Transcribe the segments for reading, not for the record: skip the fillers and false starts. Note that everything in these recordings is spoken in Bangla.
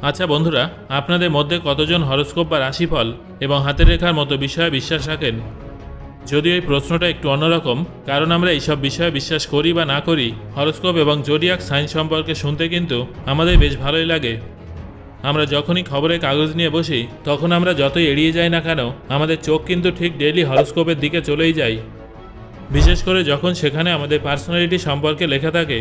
আচ্ছা বন্ধুরা, আপনাদের মধ্যে কতজন হরোস্কোপ বা রাশিফল এবং হাতের রেখার মতো বিষয়ে বিশ্বাস রাখেন? যদিও এই প্রশ্নটা একটু অন্যরকম, কারণ আমরা এইসব বিষয়ে বিশ্বাস করি বা না করি, হরোস্কোপ এবং জোডিয়াক সাইন সম্পর্কে শুনতে কিন্তু আমাদের বেশ ভালোই লাগে। আমরা যখনই খবরের কাগজ নিয়ে বসি, তখন আমরা যতই এড়িয়ে যাই না কেন, আমাদের চোখ কিন্তু ঠিক ডেইলি হরোস্কোপের দিকে চলেই যায়, বিশেষ করে যখন সেখানে আমাদের পার্সোনালিটি সম্পর্কে লেখা থাকে।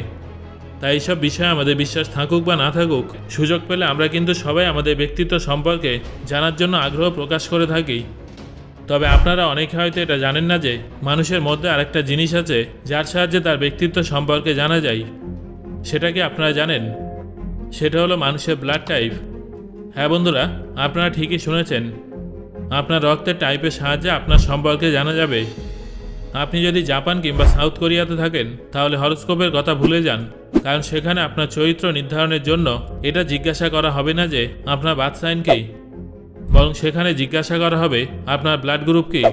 তাই এইসব বিষয়ে আমাদের বিশ্বাস থাকুক বা না থাকুক, সুযোগ পেলে আমরা কিন্তু সবাই আমাদের ব্যক্তিত্ব সম্পর্কে জানার জন্য আগ্রহ প্রকাশ করে থাকি। তবে আপনারা অনেকে হয়তো এটা জানেন না যে মানুষের মধ্যে আরেকটা জিনিস আছে যার সাহায্যে তার ব্যক্তিত্ব সম্পর্কে জানা যায়। সেটা কি আপনারা জানেন? সেটা হলো মানুষের ব্লাড টাইপ। হ্যাঁ বন্ধুরা, আপনারা ঠিকই শুনেছেন। আপনার রক্তের টাইপের সাহায্যে আপনার সম্পর্কে জানা যাবে। আপনি যদি জাপান কিংবা সাউথ কোরিয়াতে থাকেন, তাহলে হরোস্কোপের কথা ভুলে যান, কারণ সেখানে আপনার চরিত্র নির্ধারণের জন্য এটা জিজ্ঞাসা করা হবে না যে আপনার বার্থ সাইন কী, বরং সেখানে জিজ্ঞাসা করা হবে আপনার ব্লাড গ্রুপ কী।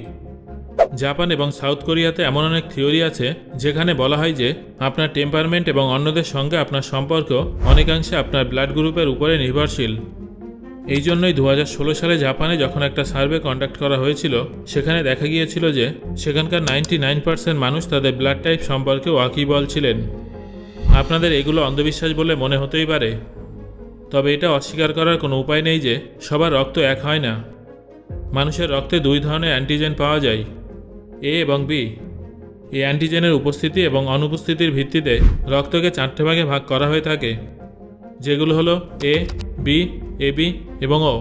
জাপান এবং সাউথ কোরিয়াতে এমন অনেক থিওরি আছে যেখানে বলা হয় যে আপনার টেম্পারমেন্ট এবং অন্যদের সঙ্গে আপনার সম্পর্ক অনেকাংশে আপনার ব্লাড গ্রুপের উপরে নির্ভরশীল। এই জন্যই 2016 সালে জাপানে যখন একটা সার্ভে কন্ডাক্ট করা হয়েছিল, সেখানে দেখা গিয়েছিল যে সেখানকার 99% মানুষ তাদের ব্লাড টাইপ সম্পর্কে ওয়াকিবল ছিলেন। আপনাদের এগুলো অন্ধবিশ্বাস বলে মনে হতেই পারে, তবে এটা অস্বীকার করার কোনো উপায় নেই যে সবার রক্ত এক হয় না। মানুষের রক্তে দুই ধরনের অ্যান্টিজেন পাওয়া যায়, এ এবং বি। এই অ্যান্টিজেনের উপস্থিতি এবং অনুপস্থিতির ভিত্তিতে রক্তকে 4টে ভাগে ভাগ করা হয়ে থাকে, যেগুলো হলো এ, বি, এবি এবং ও।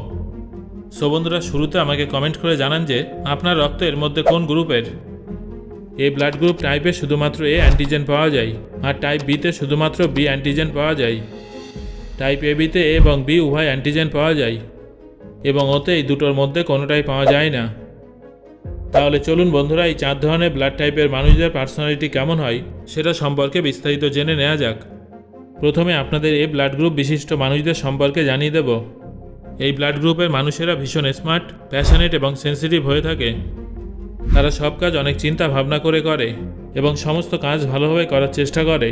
সো বন্ধুরা, শুরুতে আমাকে কমেন্ট করে জানান যে আপনার রক্ত এর মধ্যে কোন গ্রুপের। এই ব্লাড গ্রুপ টাইপে শুধুমাত্র এ অ্যান্টিজেন পাওয়া যায়, আর টাইপ বিতে শুধুমাত্র বি অ্যান্টিজেন পাওয়া যায়। টাইপ এ বিতে এ এবং বি উভয় অ্যান্টিজেন পাওয়া যায়, এবং ওতে এই দুটোর মধ্যে কোনোটাই পাওয়া যায় না। তাহলে চলুন বন্ধুরা, এই 4 ধরনের ব্লাড টাইপের মানুষদের পার্সোনালিটি কেমন হয় সেটা সম্পর্কে বিস্তারিত জেনে নেওয়া যাক। প্রথমে আপনাদের এই ব্লাড গ্রুপ বিশিষ্ট মানুষদের সম্পর্কে জানিয়ে দেব। এই ব্লাড গ্রুপের মানুষেরা ভীষণ স্মার্ট, প্যাশনেট এবং সেন্সিটিভ হয়ে থাকে। তারা সব কাজ অনেক চিন্তা ভাবনা করে করে এবং সমস্ত কাজ ভালোভাবে করার চেষ্টা করে।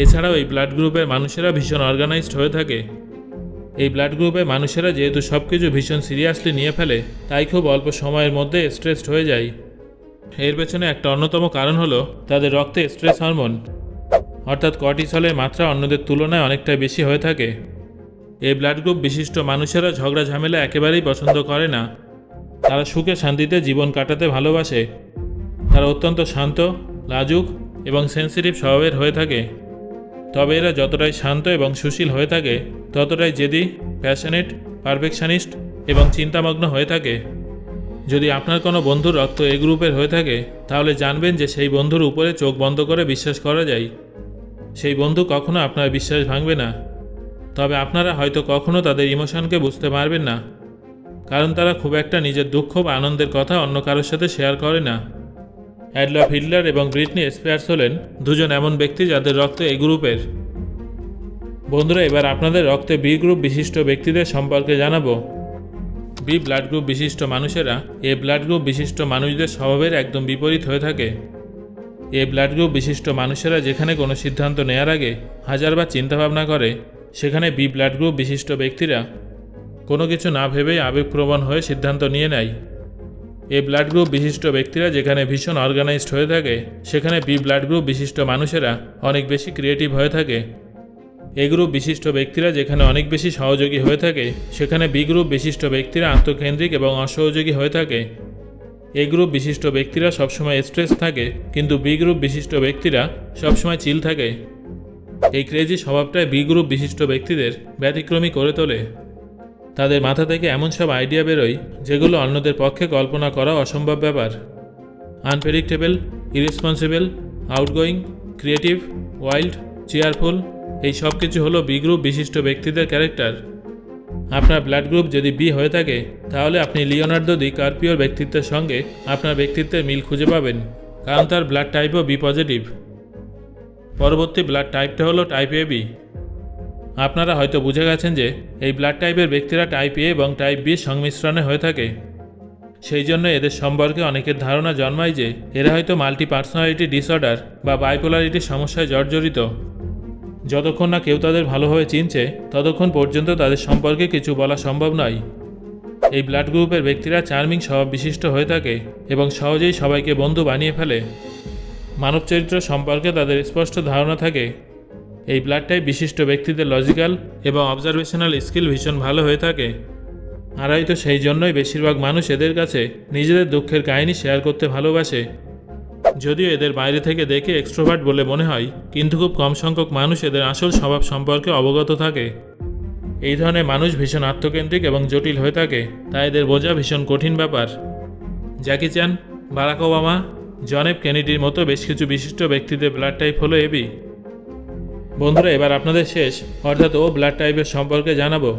এছাড়াও এই ব্লাড গ্রুপের মানুষেরা ভীষণ অর্গানাইজড হয়ে থাকে। এই ব্লাড গ্রুপের মানুষেরা যেহেতু সব কিছু ভীষণ সিরিয়াসলি নিয়ে ফেলে, তাই খুব অল্প সময়ের মধ্যে স্ট্রেসড হয়ে যায়। এর পেছনে একটা অন্যতম কারণ হলো তাদের রক্তে স্ট্রেস হরমোন অর্থাৎ কর্টিসলের মাত্রা অন্যদের তুলনায় অনেকটাই বেশি হয়ে থাকে। এই ব্লাড গ্রুপ বিশিষ্ট মানুষেরা ঝগড়া ঝামেলা একেবারেই পছন্দ করে না। তারা সুখে শান্তিতে জীবন কাটাতে ভালোবাসে। তারা অত্যন্ত শান্ত, লাজুক এবং সেন্সিটিভ স্বভাবের হয়ে থাকে। তবে এরা যতটাই শান্ত এবং সুশীল হয়ে থাকে, ততটাই জেদি, প্যাশনেট, পারফেকশনিস্ট এবং চিন্তামগ্ন হয়ে থাকে। যদি আপনার কোনো বন্ধুর রক্ত এ গ্রুপের হয়ে থাকে, তাহলে জানবেন যে সেই বন্ধুর উপরে চোখ বন্ধ করে বিশ্বাস করা যায়। সেই বন্ধু কখনো আপনার বিশ্বাস ভাঙবে না। তবে আপনারা হয়তো কখনো তাদের ইমোশনকে বুঝতে পারবেন না, কারণ তারা খুব একটা নিজের দুঃখ বা আনন্দের কথা অন্য কারোর সাথে শেয়ার করে না। অ্যাডলফ হিটলার এবং ব্রিটনি স্পিয়ার্স হলেন দুজন এমন ব্যক্তি যাদের রক্ত এই গ্রুপের। বন্ধুরা, এবার আপনাদের রক্তে বি গ্রুপ বিশিষ্ট ব্যক্তিদের সম্পর্কে জানাবো। বি ব্লাড গ্রুপ বিশিষ্ট মানুষেরা এ ব্লাড গ্রুপ বিশিষ্ট মানুষদের স্বভাবের একদম বিপরীত হয়ে থাকে। এ ব্লাড গ্রুপ বিশিষ্ট মানুষেরা যেখানে কোনো সিদ্ধান্ত নেওয়ার আগে হাজারবার চিন্তাভাবনা করে, সেখানে বি ব্লাড গ্রুপ বিশিষ্ট ব্যক্তিরা কোনো কিছু না ভেবেই আবেগপ্রবণ হয়ে সিদ্ধান্ত নিয়ে নেয়। এ ব্লাড গ্রুপ বিশিষ্ট ব্যক্তিরা যেখানে ভীষণ অর্গানাইজড হয়ে থাকে, সেখানে বি ব্লাড গ্রুপ বিশিষ্ট মানুষেরা অনেক বেশি ক্রিয়েটিভ হয়ে থাকে। এ গ্রুপ বিশিষ্ট ব্যক্তিরা যেখানে অনেক বেশি সহযোগী হয়ে থাকে, সেখানে বি গ্রুপ বিশিষ্ট ব্যক্তিরা আত্মকেন্দ্রিক এবং অসহযোগী হয়ে থাকে। এ গ্রুপ বিশিষ্ট ব্যক্তিরা সবসময় স্ট্রেস থাকে, কিন্তু বি গ্রুপ বিশিষ্ট ব্যক্তিরা সবসময় চিল থাকে। এই ক্রেজি স্বভাবটাই বি গ্রুপ বিশিষ্ট ব্যক্তিদের ব্যতিক্রমী করে তোলে। তাদের মাথা থেকে এমন সব আইডিয়া বেরোয় যেগুলো অন্যদের পক্ষে কল্পনা করা অসম্ভব ব্যাপার। Unpredictable, irresponsible, outgoing, creative, wild, cheerful, এই সব কিছু হলো বি গ্রুপ বিশিষ্ট ব্যক্তিদের ক্যারেক্টার। আপনার ব্লাড গ্রুপ যদি বি হয়ে থাকে, তাহলে আপনি লিওনার্দো দি কার্পিওর ব্যক্তিত্বের সঙ্গে আপনার ব্যক্তিত্বের মিল খুঁজে পাবেন, কারণ তার ব্লাড টাইপও বি পজিটিভ। পরবর্তী ব্লাড টাইপটা হলো টাইপ এ বি। আপনারা হয়তো বুঝে গেছেন যে এই ব্লাড টাইপের ব্যক্তিরা টাইপ এ এবং টাইপ বি সংমিশ্রণে হয়ে থাকে। সেই জন্য এদের সম্পর্কে অনেকের ধারণা জন্মায় যে এরা হয়তো মাল্টি পার্সোনালিটি ডিসঅর্ডার বা বাইপোলারিটির সমস্যায় জর্জরিত। যতক্ষণ না কেউ তাদের ভালোভাবে চিনছে ততক্ষণ পর্যন্ত তাদের সম্পর্কে কিছু বলা সম্ভব নয়। এই ব্লাড গ্রুপের ব্যক্তিরা চার্মিং স্বভাব বিশিষ্ট হয়ে থাকে এবং সহজেই সবাইকে বন্ধু বানিয়ে ফেলে। মানব চরিত্র সম্পর্কে তাদের স্পষ্ট ধারণা থাকে। এই ব্লাড টাইপ বিশিষ্ট ব্যক্তিদের লজিক্যাল এবং অবজারভেশনাল স্কিল ভীষণ ভালো হয়ে থাকে। আর হয়তো সেই জন্যই বেশিরভাগ মানুষ এদের কাছে নিজেদের দুঃখের কাহিনী শেয়ার করতে ভালোবাসে। যদিও এদের বাইরে থেকে দেখে এক্সট্রোভার্ট বলে মনে হয়, কিন্তু খুব কম সংখ্যক মানুষ এদের আসল স্বভাব সম্পর্কে অবগত থাকে। এই ধরনের মানুষ ভীষণ আত্মকেন্দ্রিক এবং জটিল হয়ে থাকে, তাই এদের বোঝা ভীষণ কঠিন ব্যাপার। জ্যাকি চ্যান, বারাক ওবামা, জন এফ কেনেডির মতো বেশ কিছু বিশিষ্ট ব্যক্তিদের ব্লাড টাইপ হলো এবি। বন্ধুরা, এবার আপনাদের শেষ অর্থাৎ ও ব্লাড টাইপের সম্পর্কে জানাবো।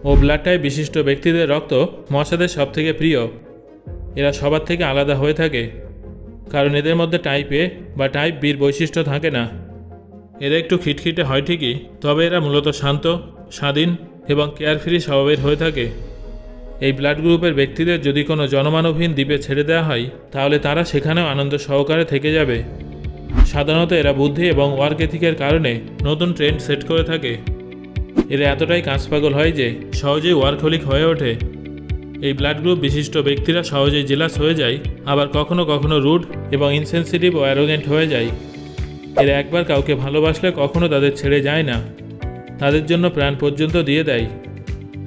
ও ব্লাড টাইপ বিশিষ্ট ব্যক্তিদের রক্ত মশাদের সবথেকে প্রিয়। এরা সবার থেকে আলাদা হয়ে থাকে, কারণ এদের মধ্যে টাইপ এ বা টাইপ বির বৈশিষ্ট্য থাকে না। এরা একটু খিটখিটে হয় ঠিকই, তবে এরা মূলত শান্ত, স্বাধীন এবং কেয়ারফ্রি স্বভাবের হয়ে থাকে। এই ব্লাড গ্রুপের ব্যক্তিদের যদি কোনো জনমানবহীন দ্বীপে ছেড়ে দেওয়া হয়, তাহলে তারা সেখানেও আনন্দ সহকারে থেকে যাবে। সাধারণত এরা বুদ্ধি এবং ওয়ার্ক এথিকের কারণে নতুন ট্রেন্ড সেট করে থাকে। এরা এতটাই কাজপাগল হয় যে সহজেই ওয়ার্কহলিক হয়ে ওঠে। এই ব্লাড গ্রুপ বিশিষ্ট ব্যক্তিরা সহজেই জেলাস হয়ে যায়, আবার কখনো কখনো রুড এবং ইনসেনসিটিভ ও অ্যারোগেন্ট হয়ে যায়। এরা একবার কাউকে ভালোবাসলে কখনো তাদের ছেড়ে যায় না, তাদের জন্য প্রাণ পর্যন্ত দিয়ে দেয়।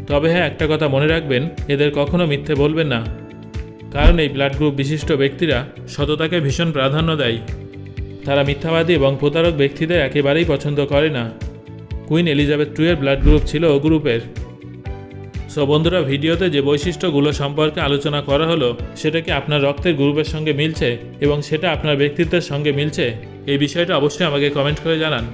তবে হ্যাঁ, একটা কথা মনে রাখবেন, এদের কখনো মিথ্যে বলবেন না, কারণ এই ব্লাড গ্রুপ বিশিষ্ট ব্যক্তিরা সততাকে ভীষণ প্রাধান্য দেয়। তারা মিথ্যাবাদী এবং প্রতারক ব্যক্তিদের একেবারেই পছন্দ করে না। কুইন এলিজাবেথ II এর ব্লাড গ্রুপ ছিল ও গ্রুপের। সো বন্ধুরা, ভিডিওতে যে বৈশিষ্ট্যগুলো সম্পর্কে আলোচনা করা হলো সেটা কি আপনার রক্তের গ্রুপের সঙ্গে মিলছে এবং সেটা আপনার ব্যক্তিত্বের সঙ্গে মিলছে? এই বিষয়টা অবশ্যই আমাকে কমেন্ট করে জানান।